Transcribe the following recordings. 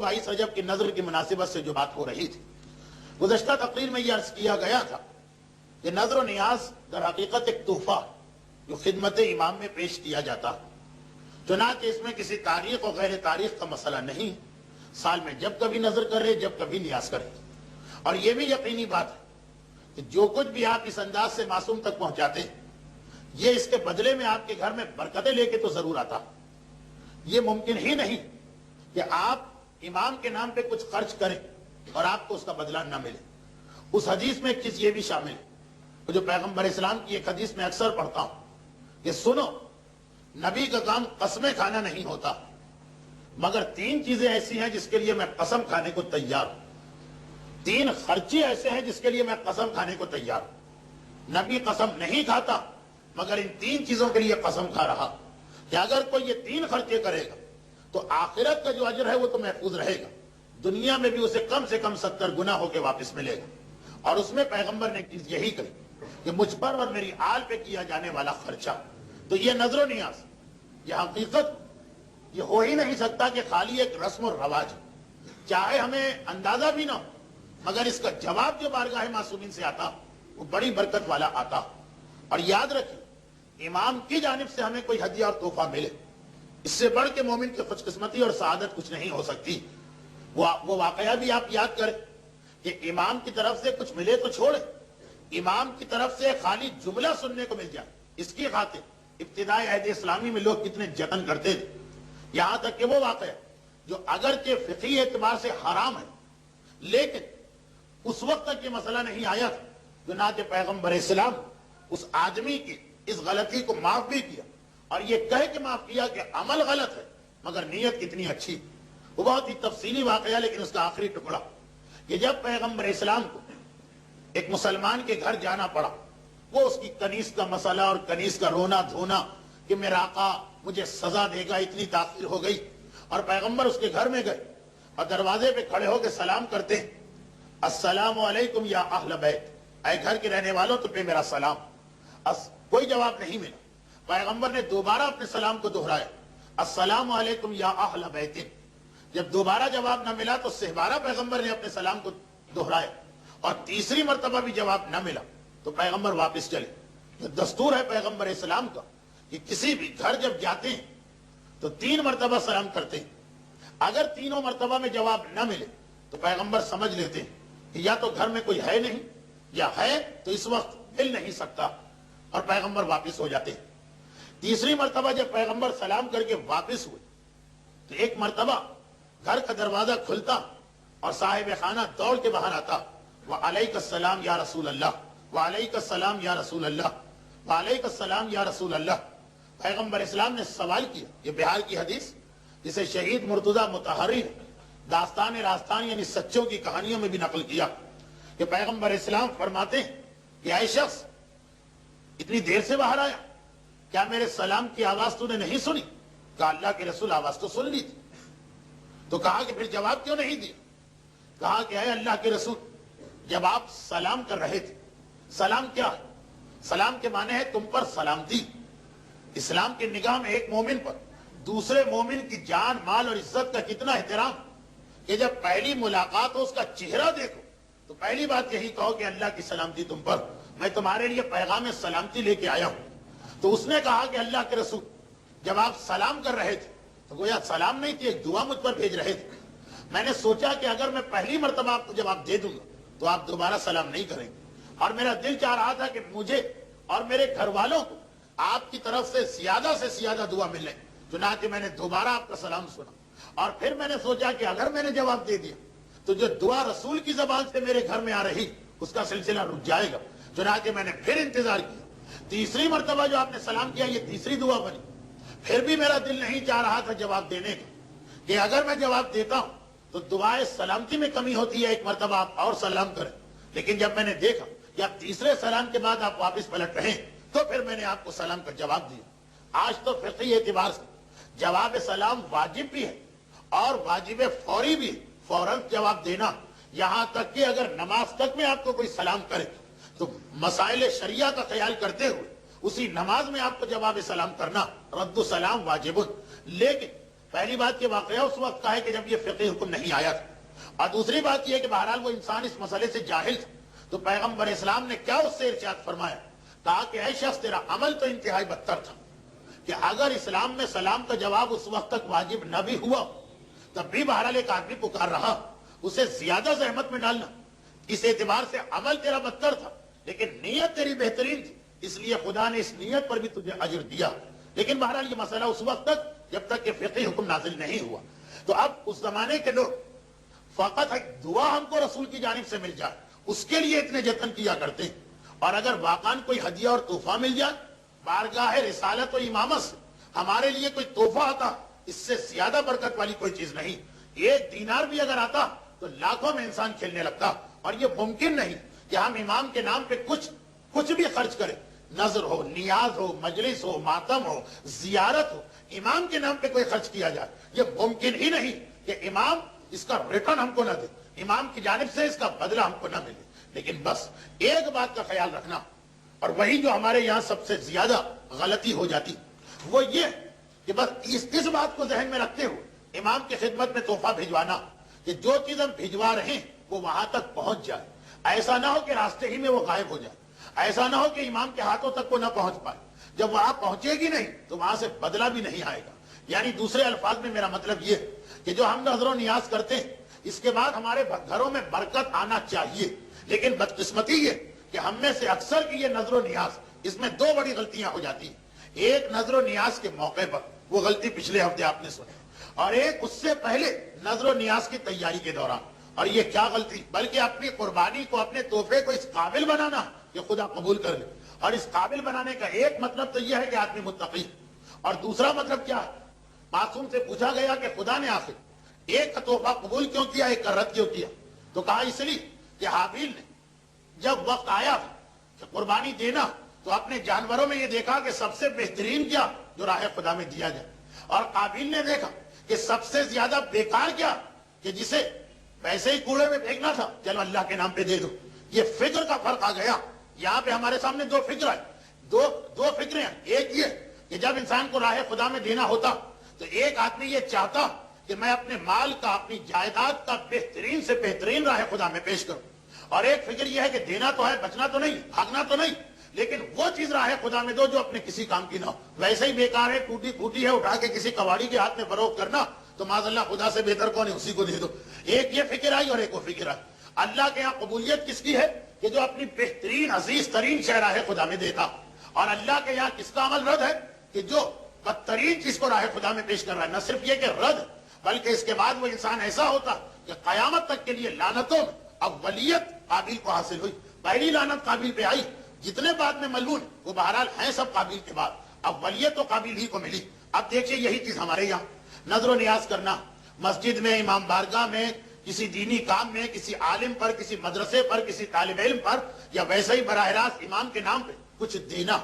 22 رجب کی نظر کی مناسبت سے جو بات ہو رہی تھی، گزشتہ تقریر میں یہ عرض کیا گیا تھا کہ نظر و نیاز در حقیقت ایک تحفہ جو خدمت امام میں پیش کیا جاتا ہے، چنانچہ اس میں کسی تاریخ اور غیر تاریخ کا مسئلہ نہیں، سال میں جب کبھی نظر کرے جب کبھی نیاز کرے، اور یہ بھی یقینی بات ہے کہ جو کچھ بھی آپ اس انداز سے معصوم تک پہنچاتے ہیں، یہ اس کے بدلے میں آپ کے گھر میں برکتیں لے کے تو ضرور آتا۔ یہ ممکن ہی نہیں کہ آپ امام کے نام پہ کچھ خرچ کریں اور آپ کو اس کا بدلہ نہ ملے۔ اس حدیث میں ایک چیز یہ بھی شامل ہے جو پیغمبر اسلام کی ایک حدیث میں اکثر پڑھتا ہوں کہ سنو، نبی کا کام قسمیں کھانا نہیں ہوتا، مگر 3 چیزیں ایسی ہیں جس کے لیے میں قسم کھانے کو تیار ہوں، 3 خرچے ایسے ہیں جس کے لیے میں قسم کھانے کو تیار ہوں۔ نبی قسم نہیں کھاتا مگر ان 3 چیزوں کے لیے قسم کھا رہا کہ اگر کوئی یہ 3 خرچے کرے گا تو آخرت کا جو اجر ہے وہ تو محفوظ رہے گا، دنیا میں بھی اسے کم سے کم 70 گنا ہو کے واپس ملے گا۔ اور اس میں پیغمبر نے چیز یہی کہی کہ مجھ پر اور میری آل پہ کیا جانے والا خرچہ، تو یہ نظر و نیاز، یہ حقیقت یہ ہو ہی نہیں سکتا کہ خالی ایک رسم و رواج، چاہے ہمیں اندازہ بھی نہ ہو، مگر اس کا جواب جو بارگاہ معصومین سے آتا وہ بڑی برکت والا آتا۔ اور یاد رکھیں، امام کی جانب سے ہمیں کوئی ہدیہ اور تحفہ ملے، اس سے بڑھ کے مومن کی خوش قسمتی اور سعادت کچھ نہیں ہو سکتی۔ وہ واقعہ بھی آپ یاد کریں کہ امام کی طرف سے کچھ ملے تو چھوڑے، امام کی طرف سے خالی جملہ سننے کو مل جائے، اس کی خاطر ابتدائی عہد اسلامی میں لوگ کتنے جتن کرتے تھے، یہاں تک کہ وہ واقعہ جو اگرچہ فقہی اعتبار سے حرام ہے لیکن اس وقت تک یہ مسئلہ نہیں آیا تھا، چنانچہ پیغمبر اسلام اس آدمی کی اس غلطی کو معاف بھی کیا، اور یہ کہہ کے معاف کیا کہ عمل غلط ہے مگر نیت کتنی اچھی۔ وہ بہت ہی تفصیلی واقعہ، لیکن اس کا آخری ٹکڑا کہ جب پیغمبر اسلام کو ایک مسلمان کے گھر جانا پڑا، وہ اس کی کنیز کا مسئلہ اور کنیز کا رونا دھونا کہ میرا آقا مجھے سزا دے گا، اتنی تاخیر ہو گئی، اور پیغمبر اس کے گھر میں گئے اور دروازے پہ کھڑے ہو کے سلام کرتے ہیں، السلام علیکم یا اہل بیت، اے گھر کے رہنے والوں تو پہ میرا سلام۔ کوئی جواب نہیں ملا، پیغمبر نے دوبارہ اپنے سلام کو دہرایا، السلام علیکم یا اہل بیت۔ جب دوبارہ جواب نہ ملا تو سہبارہ پیغمبر نے اپنے سلام کو دہرایا، اور تیسری مرتبہ بھی جواب نہ ملا تو پیغمبر واپس چلے۔ جو دستور ہے پیغمبر اسلام کا کہ کسی بھی گھر جب جاتے ہیں تو 3 مرتبہ سلام کرتے ہیں، اگر تینوں مرتبہ میں جواب نہ ملے تو پیغمبر سمجھ لیتے ہیں کہ یا تو گھر میں کوئی ہے نہیں، یا ہے تو اس وقت مل نہیں سکتا، اور پیغمبر واپس ہو جاتے ہیں۔ تیسری مرتبہ جب پیغمبر سلام کر کے واپس ہوئے تو ایک مرتبہ گھر کا دروازہ کھلتا اور صاحب خانہ دوڑ کے باہر آتا، وعلیک السلام یا رسول اللہ، وعلیک السلام یا رسول اللہ، وعلیک السلام یا رسول اللہ۔ پیغمبر اسلام نے سوال کیا، یہ بہار کی حدیث جسے شہید مرتضی مطہری نے داستان راستان یعنی سچوں کی کہانیوں میں بھی نقل کیا، کہ پیغمبر اسلام فرماتے ہیں کہ اے شخص اتنی دیر سے باہر آیا، کیا میرے سلام کی آواز تو نے نہیں سنی؟ کہا اللہ کے رسول آواز تو سن لی تھی۔ تو کہا کہ پھر جواب کیوں نہیں دیا؟ کہا کہ اے اللہ کے رسول، جب آپ سلام کر رہے تھے، سلام کیا ہے؟ سلام کے معنی ہے تم پر سلامتی۔ اسلام کی نگاہ میں ایک مومن پر دوسرے مومن کی جان مال اور عزت کا کتنا احترام کہ جب پہلی ملاقات ہو اس کا چہرہ دیکھو تو پہلی بات یہی کہو کہ اللہ کی سلامتی تم پر، میں تمہارے لیے پیغام سلامتی لے کے آیا ہوں۔ تو اس نے کہا کہ اللہ کے رسول، جب آپ سلام کر رہے تھے تو گویا سلام نہیں تھی، ایک دعا مجھ پر بھیج رہے تھے، میں نے سوچا کہ اگر میں پہلی مرتبہ آپ کو جواب دے دوں گا تو آپ دوبارہ سلام نہیں کریں گے، اور میرا دل چاہ رہا تھا کہ مجھے اور میرے گھر والوں کو آپ کی طرف سے زیادہ دعا ملے، چنانچہ میں نے دوبارہ آپ کا سلام سنا، اور پھر میں نے سوچا کہ اگر میں نے جواب دے دیا تو جو دعا رسول کی زبان سے میرے گھر میں آ رہی اس کا سلسلہ رک جائے گا، چنانچہ میں نے پھر انتظار کیا، تیسری مرتبہ جو آپ نے سلام کیا یہ تیسری دعا بنی، پھر بھی میرا دل نہیں چاہ رہا تھا جواب دینے کا، کہ اگر میں جواب دیتا ہوں تو دعائے سلامتی میں کمی ہوتی ہے، ایک مرتبہ آپ اور سلام کریں، لیکن جب میں نے دیکھا کہ آپ تیسرے سلام کے بعد آپ واپس پلٹ رہے ہیں تو پھر میں نے آپ کو سلام کا جواب دیا۔ آج تو فقہی اعتبار سے جواب سلام واجب بھی ہے اور واجب فوری بھی ہے، فوراً جواب دینا، یہاں تک کہ اگر نماز تک میں آپ کو کوئی سلام کرے تو مسائل شریعہ کا خیال کرتے ہوئے اسی نماز میں آپ کو جواب سلام کرنا رد السلام واجب، لیکن پہلی بات کہ واقعہ اس وقت کا ہے کہ جب یہ فقہی حکم نہیں آیا تھا، اور دوسری بات یہ کہ بہرحال وہ انسان اس مسئلے سے جاہل تھا، تو پیغمبر اسلام نے کیا اس سے ارشاد فرمایا؟ کہا کہ اے شخص تیرا عمل تو انتہائی بدتر تھا، کہ اگر اسلام میں سلام کا جواب اس وقت تک واجب نہ بھی ہوا تب بھی بہرحال ایک آدمی پکار رہا، اسے زیادہ زحمت میں ڈالنا، اس اعتبار سے عمل تیرا بدتر تھا لیکن نیت تیری بہترین تھی، اس لیے خدا نے اس نیت پر بھی تجھے اجر دیا۔ لیکن بہرحال یہ مسئلہ اس وقت تک جب تک کہ فقہی حکم نازل نہیں ہوا۔ تو اب اس زمانے کے لوگ فقط ایک دعا ہم کو رسول کی جانب سے مل جائے اس کے لیے اتنے جتن کیا کرتے ہیں، اور اگر واقعاً کوئی ہدیہ اور تحفہ مل جائے بارگاہ رسالت و امامت سے ہمارے لیے کوئی تحفہ آتا، اس سے زیادہ برکت والی کوئی چیز نہیں۔ ایک دینار بھی اگر آتا تو لاکھوں میں انسان کھیلنے لگتا، اور یہ ممکن نہیں کہ ہم امام کے نام پہ کچھ بھی خرچ کریں، نظر ہو، نیاز ہو، مجلس ہو، ماتم ہو، زیارت ہو، امام کے نام پہ کوئی خرچ کیا جائے، یہ ممکن ہی نہیں کہ امام اس کا ریٹرن ہم کو نہ دے، امام کی جانب سے اس کا بدلہ ہم کو نہ ملے۔ لیکن بس ایک بات کا خیال رکھنا، اور وہی جو ہمارے یہاں سب سے زیادہ غلطی ہو جاتی وہ یہ کہ بس اس بات کو ذہن میں رکھتے ہوئے امام کی خدمت میں تحفہ بھجوانا کہ جو چیز ہم بھجوا رہے ہیں وہ وہاں تک پہنچ جائے، ایسا نہ ہو کہ راستے ہی میں وہ غائب ہو جائے، ایسا نہ ہو کہ امام کے ہاتھوں تک وہ نہ پہنچ پائے، جب وہاں پہنچے گی نہیں تو وہاں سے بدلہ بھی نہیں آئے گا۔ یعنی دوسرے الفاظ میں میرا مطلب یہ کہ جو ہم نظر و نیاز کرتے ہیں اس کے بعد ہمارے گھروں میں برکت آنا چاہیے، لیکن بدقسمتی یہ کہ ہم میں سے اکثر کی یہ نظر و نیاز، اس میں دو بڑی غلطیاں ہو جاتی ہیں۔ ایک نظر و نیاز کے موقع پر، وہ غلطی پچھلے ہفتے آپ نے سنی، اور ایک اس سے پہلے نظر و نیاز کی تیاری کے دوران، اور یہ کیا غلطی، بلکہ اپنی قربانی کو، اپنے تحفے کو اس قابل بنانا کہ خدا قبول کر لے۔ اور اس قابل بنانے کا ایک مطلب تو یہ ہے کہ آدمی متقی، اور دوسرا مطلب کیا ہے؟ معصوم سے پوچھا گیا کہ خدا نے آخر ایک کا تحفہ قبول کیوں کیا، ایک کا رد کیوں کیا؟ تو کہا اس لیے کہ حابیل نے جب وقت آیا کہ قربانی دینا تو اپنے جانوروں میں یہ دیکھا کہ سب سے بہترین کیا جو راہ خدا میں دیا جائے، اور قابیل نے دیکھا کہ سب سے زیادہ بیکار کیا کہ جسے ویسے ہی کوڑے میں پھینکنا تھا، چلو اللہ کے نام پہ دے دو۔ یہ فکر کا فرق آ گیا۔ یہاں پہ ہمارے سامنے دو فکر ہے، دو فکریں ہیں۔ ایک یہ کہ جب انسان کو راہ خدا میں دینا ہوتا تو ایک آدمی یہ چاہتا کہ میں اپنے مال کا، اپنی جائیداد کا بہترین سے بہترین راہ خدا میں پیش کروں، اور ایک فکر یہ ہے کہ دینا تو ہے، بچنا تو نہیں، بھاگنا تو نہیں، لیکن وہ چیز راہ خدا میں دو جو اپنے کسی کام کی نہ ہو، ویسے ہی بیکار ہے، ٹوٹی پھوٹی ہے، اٹھا کے کسی کباڑی کے ہاتھ میں فروخت کرنا، تو معاذ اللہ خدا سے بہتر کون ہے، اسی کو دے دو۔ ایک یہ فکر آئی اور ایک وہ فکر آئی۔ اللہ کے یہاں قبولیت کس کی ہے کہ جو اپنی بہترین عزیز ترین شے راہ خدا میں دیتا، اور اللہ کے یہاں کس کا عمل رد ہے کہ جو بدترین چیز کو راہ خدا میں پیش کر رہا ہے۔ نہ صرف یہ کہ رد، بلکہ اس کے بعد وہ انسان ایسا ہوتا کہ قیامت تک کے لیے لعنتوں میں اولیت قابیل کو حاصل ہوئی۔ پہلی لعنت قابیل پہ آئی، جتنے بعد میں ملعون وہ بہرحال ہیں سب قابیل کے بعد، اولیت تو قابیل ہی کو ملی۔ اب دیکھیے یہی چیز ہمارے یہاں نظر و نیاز کرنا، مسجد میں، امام بارگاہ میں، کسی دینی کام میں، کسی عالم پر، کسی مدرسے پر، کسی طالب علم پر، یا ویسے ہی براہ راست امام کے نام پہ کچھ دینا۔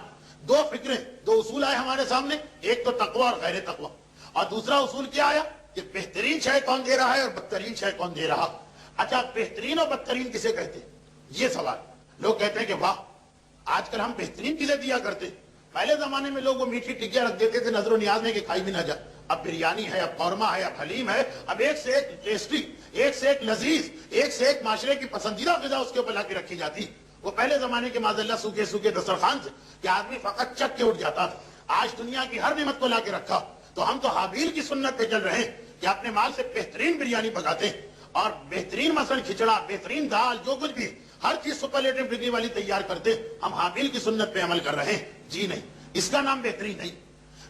دو فکریں، دو اصول آئے ہمارے سامنے، ایک تو تقوی اور غیر تقوی، اور دوسرا اصول کیا آیا کہ بہترین شے کون دے رہا ہے اور بدترین شے کون دے رہا۔ اچھا بہترین اور بدترین کسے کہتے ہیں؟ یہ سوال لوگ کہتے ہیں کہ واہ آج کل ہم بہترین چیزیں دیا کرتے، پہلے زمانے میں لوگ وہ میٹھی ٹکیاں رکھ دیتے تھے نظر و نیاز میں کہ کھائی بھی نہ جائے، اب بریانی ہے، اب قورمہ ہے، اب حلیم ہے، اب ایک سے ایک ٹیسٹی، ایک سے ایک لذیذ، ایک سے ایک معاشرے کی پسندیدہ غذا اس کے اوپر لا کے رکھی جاتی۔ وہ پہلے زمانے کے معاذ اللہ سوکھے سوکھے دسترخوان سے کہ آدمی فقط چک کے اٹھ جاتا تھا، آج دنیا کی ہر نعمت کو لا کے رکھا۔ تو ہم تو حابیل کی سنت پہ چل رہے ہیں کہ اپنے مال سے بہترین بریانی پکاتے ہیں، اور بہترین مثلا کھچڑا، بہترین دال، جو کچھ بھی ہر چیز سپرلیٹو ڈگری والی تیار کرتے، ہم حابیل کی سنت پہ عمل کر رہے ہیں۔ جی نہیں، اس کا نام بہترین نہیں۔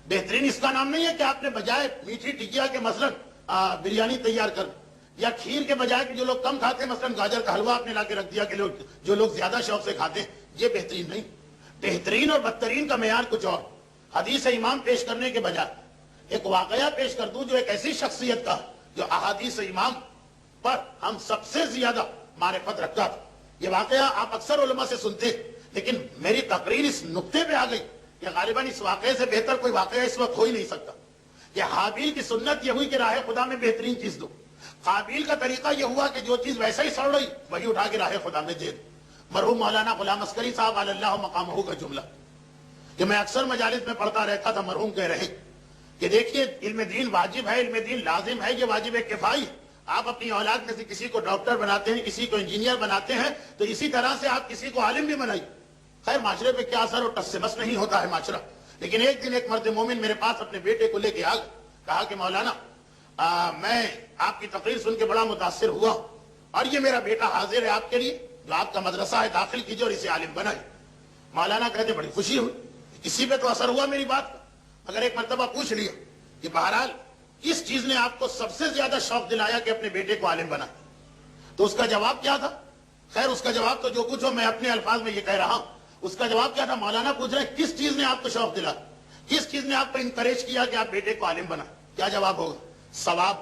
بہترین اس کا نام نہیں ہے کہ آپ نے بجائے میٹھی ٹکیا کے مثلا بریانی تیار کر، یا کھیر کے بجائے کہ جو لوگ کم کھاتے ہیں مثلا گاجر کا حلوہ آپ نے لا کے رکھ دیا کہ جو لوگ زیادہ شوق سے کھاتے ہیں، یہ بہترین نہیں۔ بہترین اور بدترین کا معیار کچھ اور۔ حدیث امام پیش کرنے کے بجائے ایک واقعہ پیش کر دوں جو ایک ایسی شخصیت کا جو احادیث امام پر ہم سب سے زیادہ معرفت رکھتا تھا۔ یہ واقعہ آپ اکثر علماء سے سنتے، لیکن میری تقریر اس نقطے پہ آ گئی کہ غالباً اس واقعے سے بہتر کوئی واقعہ اس وقت ہو ہی نہیں سکتا کہ حابیل کی سنت یہ ہوئی کہ راہ خدا میں بہترین چیز دو، قابیل کا طریقہ یہ ہوا کہ جو چیز ویسا ہی سڑ رہی وہی اٹھا کے راہ خدا میں دے دو۔ مرحوم مولانا غلام عسکری صاحب علی اللہ مقامہ کا جملہ کہ میں اکثر مجالس میں پڑھتا رہتا تھا، مرحوم کہہ رہے کہ دیکھیے علم دین واجب ہے، علم دین لازم ہے، یہ واجب کفائی ہے۔ آپ اپنی اولاد میں سے کسی کو ڈاکٹر بناتے ہیں، کسی کو انجینئر بناتے ہیں، تو اسی طرح سے آپ کسی کو عالم بھی بنائیے۔ خیر معاشرے پہ کیا اثر ہو، ٹس سے بس نہیں ہوتا ہے معاشرہ۔ لیکن ایک دن ایک مرد مومن میرے پاس اپنے بیٹے کو لے کے آ گیا، کہا کہ مولانا میں آپ کی تقریر سن کے بڑا متاثر ہوا، اور یہ میرا بیٹا حاضر ہے آپ کے لیے، جو آپ کا مدرسہ ہے داخل کیجیے اور اسے عالم بنائے۔ مولانا کہتے بڑی خوشی ہوئی، کسی پہ تو اثر ہوا میری بات کا، مگر ایک مرتبہ پوچھ لیا کہ بہرحال کس چیز نے آپ کو سب سے زیادہ شوق دلایا کہ اپنے بیٹے کو عالم بنائے؟ تو اس کا جواب کیا تھا؟ خیر اس کا جواب تو جو کچھ ہو میں اپنے الفاظ میں یہ کہہ رہا ہوں۔ اس کا جواب کیا تھا؟ مولانا پوچھ رہے ہیں کس چیز نے آپ کو شوق دلا، کس چیز نے آپ کو انکریج کیا کہ آپ بیٹے کو عالم بنائیں؟ کیا جواب ہوگا؟ ثواب۔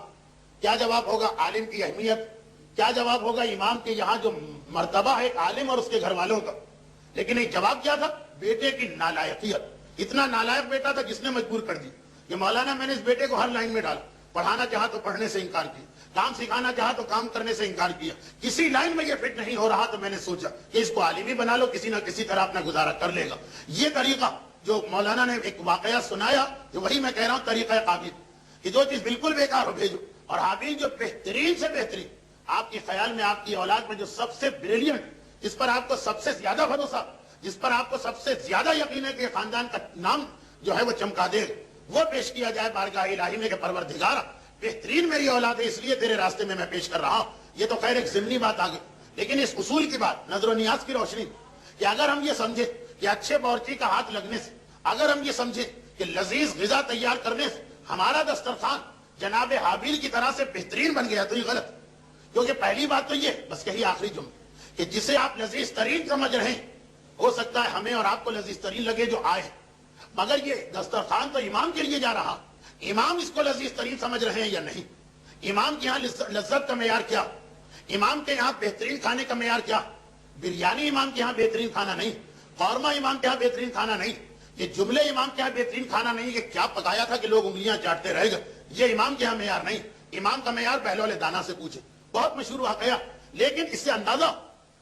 کیا جواب ہوگا؟ عالم کی اہمیت۔ کیا جواب ہوگا؟ امام کے یہاں جو مرتبہ ہے ایک عالم اور اس کے گھر والوں کا۔ لیکن ایک جواب کیا تھا؟ بیٹے کی نالائقیت۔ اتنا نالائق بیٹا تھا جس نے مجبور کر دی کہ مولانا میں نے اس بیٹے کو ہر لائن میں ڈالا، پڑھانا چاہا تو پڑھنے سے انکار کیا، کام سکھانا چاہا تو کام کرنے سے انکار کیا، کسی لائن میں یہ فٹ نہیں ہو رہا تو میں نے سوچا کہ اس کو عالم ہی بنا لو، کسی نہ کسی طرح اپنا گزارا کر لے گا۔ یہ طریقہ جو مولانا نے ایک واقعہ سنایا، جو وہی میں کہہ رہا ہوں طریقہ قابل، کہ جو چیز بالکل بیکار ہو بھیجو، اور حابیل جو بہترین سے بہترین، آپ کے خیال میں آپ کی اولاد میں جو سب سے بریلینٹ، جس پر آپ کو سب سے زیادہ بھروسہ، جس پر آپ کو سب سے زیادہ یقین ہے کہ خاندان کا نام جو ہے وہ چمکا دے، وہ پیش کیا جائے بارگاہ الہی میں کہ پروردگارا بہترین میری اولاد ہے اس لیے تیرے راستے میں پیش کر رہا ہوں۔ یہ تو خیر ایک ضمنی بات آ گئی، لیکن اس اصول کی بات نظر و نیاز کی روشنی کہ اگر ہم یہ سمجھیں کہ اچھے باورچی کا ہاتھ لگنے سے، اگر ہم یہ سمجھیں کہ لذیذ غذا تیار کرنے سے ہمارا دسترخوان جناب حابیل کی طرح سے بہترین بن گیا تو یہ غلط، کیونکہ پہلی بات تو یہ بس یہی آخری جملہ کہ جسے آپ لذیذ ترین سمجھ رہے ہیں، ہو سکتا ہے ہمیں اور آپ کو لذیذ ترین لگے جو آئے، مگر یہ دسترخوان تو امام کے لیے جا رہا، امام اس کو لذیذ ترین سمجھ رہے ہیں یا نہیں؟ امام کے یہاں لذت کا معیار کیا؟ امام کے یہاں بہترین کھانے کا معیار کیا؟ بریانی امام کے یہاں بہترین کھانا نہیں، قورمہ امام کے یہاں بہترین کھانا نہیں، یہ جملے امام کے یہاں بہترین کھانا نہیں کہ کیا پکایا تھا کہ لوگ انگلیاں چاٹتے رہ گئے، یہ امام کے یہاں معیار نہیں۔ امام کا معیار بہلول دانا سے پوچھے، بہت مشہور واقعہ، لیکن اس سے اندازہ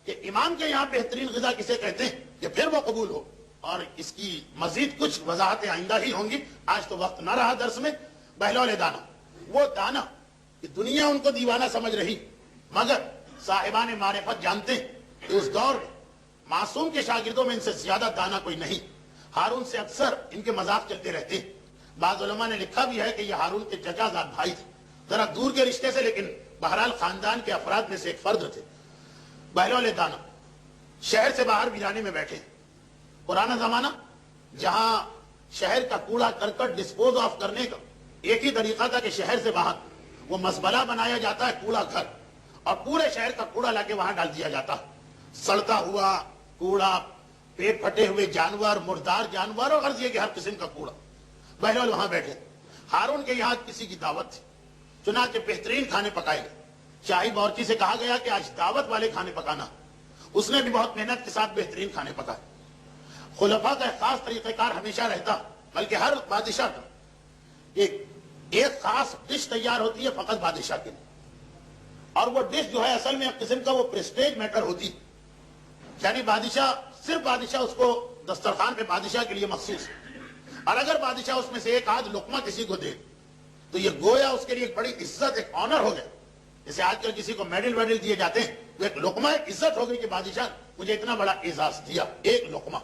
کہ امام کے یہاں بہترین غذا کسے کہتے ہیں کہ پھر وہ قبول ہو۔ اور اس کی مزید کچھ وضاحتیں آئندہ ہی ہوں گی، آج تو وقت نہ رہا درس میں۔ بہلول دانا، وہ دانا کہ دنیا ان کو دیوانہ سمجھ رہی، مگر صاحبان معرفت جانتے ہیں کہ اس دور میں معصوم کے شاگردوں میں ان سے زیادہ دانا کوئی نہیں۔ ہارون سے اکثر ان کے مذاق چلتے رہتے ہیں، بعض علماء نے لکھا بھی ہے کہ یہ ہارون کے چچا زاد بھائی تھے، ذرا دور کے رشتے سے، لیکن بہرحال خاندان کے افراد میں سے ایک فرد تھے۔ بہلول دانا شہر سے باہر ویرانے میں بیٹھے، پرانا زمانہ جہاں شہر کا کوڑا کرکٹ ڈسپوز آف کرنے کا ایک ہی طریقہ تھا کہ شہر سے باہر وہ مزبلہ بنایا جاتا ہے، کوڑا گھر، اور پورے شہر کا کوڑا لا کے وہاں ڈال دیا جاتا، سڑتا ہوا کوڑا، پیٹ پھٹے ہوئے جانور، مردار جانور، اور غرض یہ کہ ہر قسم کا کوڑا۔ بہلول وہاں بیٹھے، ہارون کے یہاں کسی کی دعوت تھی، چنانچہ بہترین کھانے پکائے گئے۔ شاہی باورچی سے کہا گیا کہ آج دعوت والے کھانے پکانا، اس نے بھی بہت محنت کے ساتھ بہترین کھانے پکائے۔ خلفاء کا ایک خاص طریقہ کار ہمیشہ رہتا، بلکہ ہر بادشاہ کا ایک خاص ڈش تیار ہوتی ہے فقط بادشاہ کے لیے، اور وہ ڈش جو ہے اصل میں ایک قسم کا وہ پریسٹیج میٹر ہوتی، یعنی بادشاہ، صرف بادشاہ اس کو دسترخوان پہ بادشاہ کے لیے مخصوص، اور اگر بادشاہ اس میں سے ایک آدھ لقمہ کسی کو دے تو یہ گویا اس کے لیے ایک بڑی عزت، ایک آنر ہو گیا۔ جیسے آج کل کسی کو میڈل ویڈل دیے جاتے ہیں، تو ایک لقمہ ایک عزت ہو گئی کہ بادشاہ مجھے اتنا بڑا اعزاز دیا، ایک لقمہ۔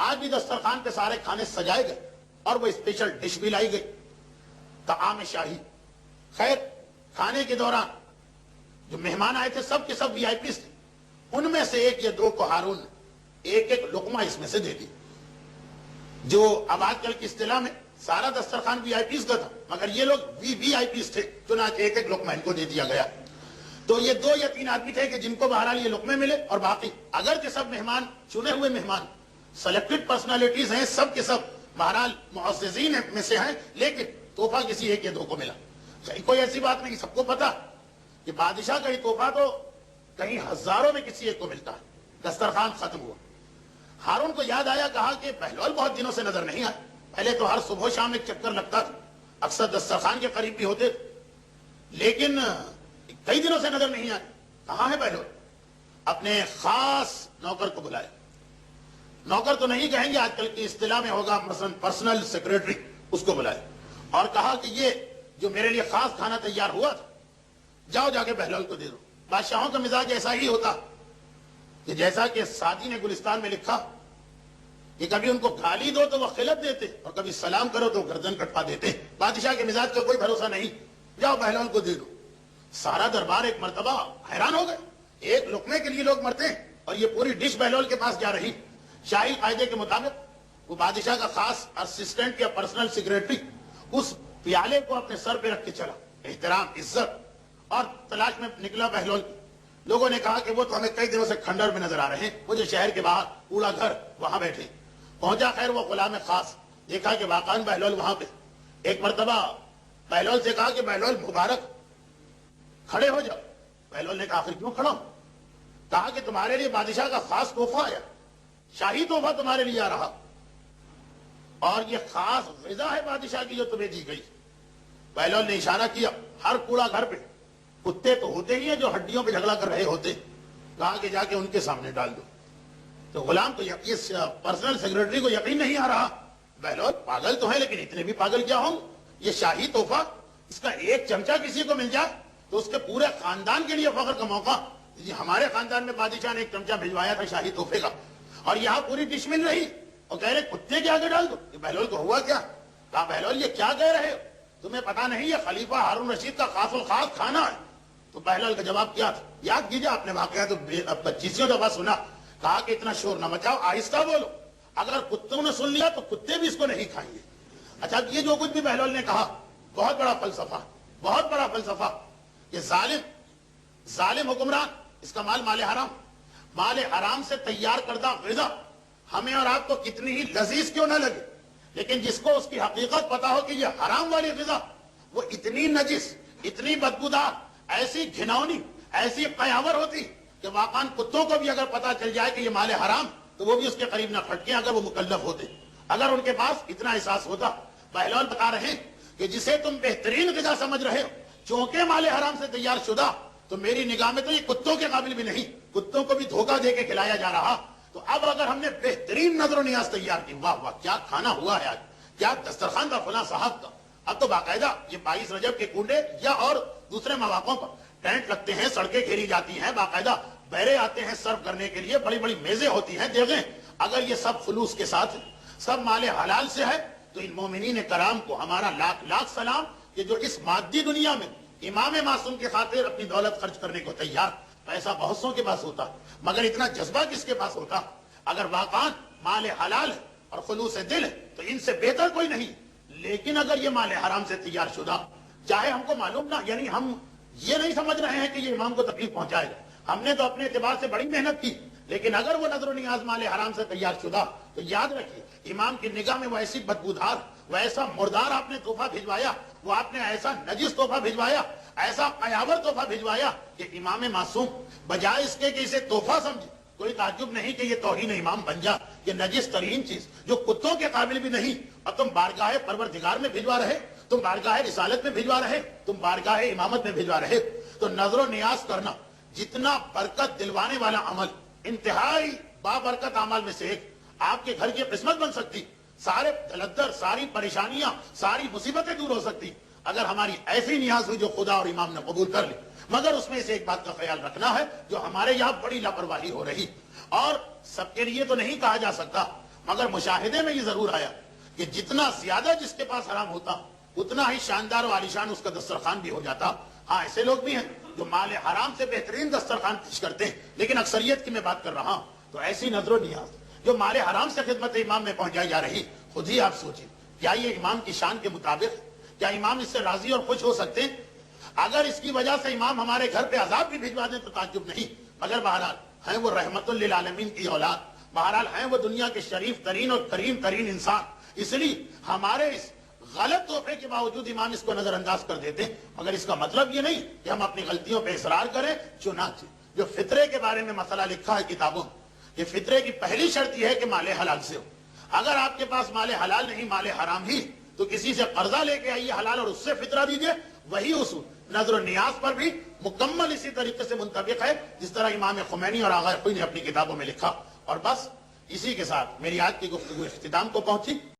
آج بھی دسترخوان پہ سارے کھانے سجائے گئے اور وہ اسپیشل ڈش بھی لائی گئی، طعام شاہی۔ خیر کھانے کے دوران جو مہمان آئے تھے سب کے سب وی آئی پیز تھے، ان میں سے ایک یا دو کو ہارون نے ایک ایک لقمہ اس میں سے دے دی، جو اب آج کل کی اصطلاح میں سارا دسترخوان وی آئی پیز کا تھا، مگر یہ لوگ وی آئی پیز تھے، چنانچہ ایک ایک لقمہ ان کو دے دیا گیا۔ تو یہ 2 یا 3 آدمی تھے کہ جن کو بہرحال یہ لقمے ملے، اور باقی اگرچہ سب مہمان چنے ہوئے مہمان سلیکٹڈ پرسنالٹیز ہیں، سب کے سب بہرحال معززین میں سے ہیں، لیکن تحفہ کسی ایک یا دو کو ملا۔ کوئی ایسی بات نہیں، سب کو پتا کہ بادشاہ کا ہی تحفہ تو کہیں ہزاروں میں کسی ایک کو ملتا ہے۔ دسترخوان ختم ہوا، ہارون کو یاد آیا، کہا کہ بہلول بہت دنوں سے نظر نہیں آئے، پہلے تو ہر صبح و شام ایک چکر لگتا تھا، اکثر دسترخوان کے قریب بھی ہوتے تھے، لیکن کئی دنوں سے نظر نہیں آئے، کہاں ہے بہلول؟ اپنے خاص نوکر کو بلایا، نوکر تو نہیں کہیں گے، آج کل کی اصطلاح میں ہوگا مثلا پرسنل سیکریٹری، اس کو بلایا، اور کہا کہ یہ جو میرے لیے خاص کھانا تیار ہوا تھا جاؤ جا کے بہلول کو دے دو۔ بادشاہوں کا مزاج ایسا ہی ہوتا کہ جیسا کہ سعدی نے گلستان میں لکھا کہ کبھی ان کو گالی دو تو وہ خلت دیتے اور کبھی سلام کرو تو گردن کٹوا دیتے۔ بادشاہ کے مزاج کا کوئی بھروسہ نہیں، جاؤ بہلول کو دے دو۔ سارا دربار ایک مرتبہ حیران ہو گئے، ایک لقمے کے لیے لوگ مرتے ہیں اور یہ پوری ڈش بہلول کے پاس جا رہی۔ شاہی قاعدے کے مطابق وہ بادشاہ کا خاص اسسٹنٹ یا پرسنل سیکریٹری اس پیالے کو اپنے سر پہ رکھ کے چلا، احترام عزت، اور تلاش میں نکلا بہلول۔ لوگوں نے کہا کہ وہ تو ہمیں کئی دنوں سے کھنڈر میں نظر آ رہے ہیں، وہ جو شہر کے باہر کوڑا گھر وہاں بیٹھے۔ پہنچا خیر وہ غلام خاص، دیکھا کہ واقعاً بہلول وہاں پہ۔ ایک مرتبہ بہلول سے کہا کہ بہلول مبارک کھڑے ہو جاؤ۔ بہلول نے کہا آخر کیوں کھڑا ہوں؟ کہا کہ تمہارے لیے بادشاہ کا خاص تحفہ آیا، شاہی تحفہ تمہارے لیے آ رہا، اور یہ خاص غذا ہے بادشاہ کی جو تمہیں دی گئی۔ بہلول نے اشارہ کیا ہر کوڑا گھر پہ کتے تو ہوتے ہی ہیں جو ہڈیوں پہ جھگڑا کر رہے ہوتے، کہا کہ جا کے ان کے سامنے ڈال دو۔ تو غلام کو اس پرسنل سیکریٹری کو یقین نہیں آ رہا، بہلول پاگل تو ہے لیکن اتنے بھی پاگل کیا ہوں، یہ شاہی تحفہ اس کا ایک چمچہ کسی کو مل جائے تو اس کے پورے خاندان کے لیے فخر کا موقع۔ یہ ہمارے خاندان میں بادشاہ نے ایک چمچہ بھجوایا تھا شاہی تحفے کا، اور یہاں پوری ڈش مل رہی اور کہہ رہے کتے کے آگے ڈال دو۔ کہ بہلول کو ہوا کیا؟ کہا بہلول یہ کیا کہہ رہے ہو، تمہیں پتا نہیں یہ خلیفہ ہارون رشید کا خاص الخاص کھانا ہے؟ تو بہلول کا جواب کیا تھا؟ یاد کیجیے، آپ نے واقعہ تو 25 دفعہ سنا۔ کہا کہ اتنا شور نہ مچاؤ، آہستہ بولو، اگر کتوں نے سن لیا تو کتے بھی اس کو نہیں کھائیں گے۔ اچھا یہ جو کچھ بھی بہلول نے کہا بہت بڑا فلسفہ، بہت بڑا فلسفہ۔ یہ ظالم حکمران، اس کا مال حرام، مال حرام سے تیار کردہ غذا ہمیں اور آپ کو کتنی ہی لذیذ کیوں نہ لگے، لیکن جس کو اس کی حقیقت پتا ہو کہ یہ حرام والی غذا وہ اتنی نجس، اتنی بدبودار، ایسی گھناؤنی، ایسی قیاور ہوتی کہ واقعاً کتوں کو بھی اگر پتا چل جائے کہ یہ مال حرام تو وہ بھی اس کے قریب نہ پھٹکیں اگر وہ مکلف ہوتے، اگر ان کے پاس اتنا احساس ہوتا۔ بہلول بتا رہے ہیں کہ جسے تم بہترین غذا سمجھ رہے ہو چونکہ مال حرام سے تیار شدہ، تو میری نگاہ میں تو یہ کتوں کے قابل بھی نہیں، کتوں کو بھی دھوکہ دے کے کھلایا جا رہا۔ تو اب اگر ہم نے بہترین نظر و نیاز تیار کی، واہ واہ کیا کھانا ہوا ہے آج، کیا دسترخوان تھا فلاں صاحب کا۔ اب تو باقاعدہ یہ 22 رجب کے کنڈے یا اور دوسرے مواقعوں پر ٹینٹ لگتے ہیں، سڑکیں گھیری جاتی ہیں، باقاعدہ بیرے آتے ہیں سرو کرنے کے لیے، بڑی بڑی میزیں ہوتی ہیں، دیکھیں اگر یہ سب خلوص کے ساتھ سب مال حلال سے ہے تو ان مومنین کرام کو ہمارا لاکھ لاکھ سلام کہ جو اس مادی دنیا میں امام معصوم کی خاطر اپنی دولت خرچ کرنے کو تیار۔ پیسہ بہت سو کے پاس ہوتا مگر اتنا جذبہ کس کے پاس ہوتا؟ اگر واقعاً مال حلال ہے اور خلوص دل ہے تو ان سے بہتر کوئی نہیں، لیکن اگر یہ مال حرام سے تیار شدہ، چاہے ہم کو معلوم نہ، یعنی ہم یہ نہیں سمجھ رہے ہیں کہ یہ امام کو تکلیف پہنچائے گا، ہم نے تو اپنے اعتبار سے بڑی محنت کی، لیکن اگر وہ نظر و نیاز مال حرام سے تیار شدہ تو یاد رکھیے امام کی نگاہ میں وہ ایسی بدبودار، وہ ایسا مردار آپ نے تحفہ بھجوایا، وہ آپ نے ایسا نجس تحفہ بھجوایا، ایسا قیاور تحفہ بھجوایا کہ امام معصوم بجائے اس کے کہ اسے تحفہ سمجھے، کوئی تعجب نہیں کہ یہ توہین امام بن جا، یہ نجس ترین چیز جو کتوں کے قابل بھی نہیں، اور تم بارگاہ پروردگار میں بھجوا رہے، تم بارگاہ رسالت میں بھجوا رہے، تم بارگاہ امامت میں بھجوا رہے۔ تو نظر و نیاز کرنا جتنا برکت دلوانے والا عمل، انتہائی بابرکت اعمال میں سے ایک، آپ کے گھر کی قسمت بن سکتی، سارے دلدر، ساری پریشانیاں، ساری مصیبتیں دور ہو سکتی اگر ہماری ایسی نیاز ہوئی جو خدا اور امام نے قبول کر لی۔ مگر اس میں سے ایک بات کا خیال رکھنا ہے جو ہمارے یہاں بڑی لاپرواہی ہو رہی، اور سب کے لیے تو نہیں کہا جا سکتا مگر مشاہدے میں یہ ضرور آیا کہ جتنا زیادہ جس کے پاس حرام ہوتا اتنا ہی شاندار و عالیشان اس کا دسترخوان بھی ہو جاتا۔ ہاں ایسے لوگ بھی ہیں جو مال حرام سے بہترین دسترخوان پیش کرتے ہیں، لیکن اکثریت کی میں بات کر رہا ہوں۔ تو ایسی نظر و نیاز جو مال حرام سے خدمت امام میں پہنچائی جا رہی، خود ہی آپ سوچیں کیا یہ امام کی شان کے مطابق، کیا امام اس سے راضی اور خوش ہو سکتے ہیں؟ اگر اس کی وجہ سے امام ہمارے گھر پہ عذاب بھی بھجوا دیں تو تعجب نہیں، مگر بہرحال ہیں وہ رحمت للعالمین کی اولاد، بہرحال ہیں وہ دنیا کے شریف ترین اور کریم ترین انسان، اس لیے ہمارے اس غلط تحفے کے باوجود امام اس کو نظر انداز کر دیتے ہیں۔ مگر اس کا مطلب یہ نہیں کہ ہم اپنی غلطیوں پہ اصرار کریں۔ چنانچہ جو فطرے کے بارے میں مسئلہ لکھا ہے کتابوں میں، یہ فطرے کی پہلی شرط یہ ہے کہ مال حلال سے ہو۔ اگر آپ کے پاس مال حلال نہیں، مال حرام ہی، تو کسی سے قرضہ لے کے آئیے حلال اور اس سے فطرہ دیجئے۔ وہی اصول نظر و نیاز پر بھی مکمل اسی طریقے سے منطبق ہے جس طرح امام خمینی اور آغا خوئی نے اپنی کتابوں میں لکھا۔ اور بس اسی کے ساتھ میری آج کی گفتگو اختتام کو پہنچی۔